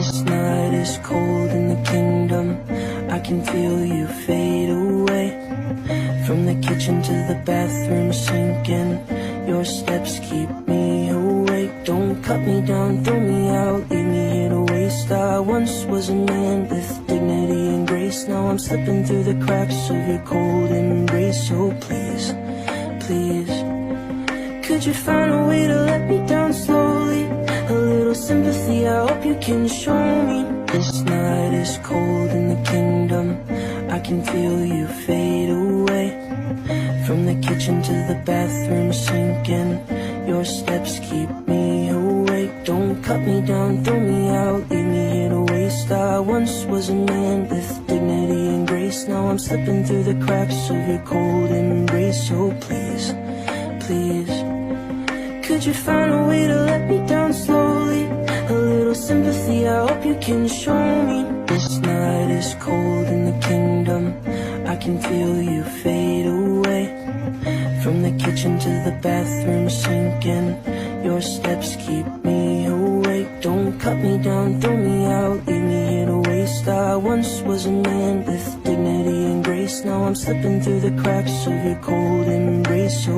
This night is cold in the kingdom. I can feel you fade away. From the kitchen to the bathroom sinking, your steps keep me awake. Don't cut me down, throw me out, leave me here to waste. I once was a man with dignity and grace. Now I'm slipping through the cracks of your cold embrace. So please, please, could you find a way to let me down slowly? A little sympathy, I hope you can show me. This night is cold in the kingdom. I can feel you fade away. From the kitchen to the bathroom sinking, your steps keep me awake. Don't cut me down, throw me out, leave me here to waste. I once was a man with dignity and grace. Now I'm slipping through the cracks of your cold embrace. So please, please, could you find a way to let me down slowly? A little sympathy, I hope you can show me. This night is cold in the kingdom. I can feel you fade away. From the kitchen to the bathroom sinking, your steps keep me awake. Don't cut me down, throw me out, leave me here to waste. I once was a man with dignity and grace. Now I'm slipping through the cracks of your cold embrace. So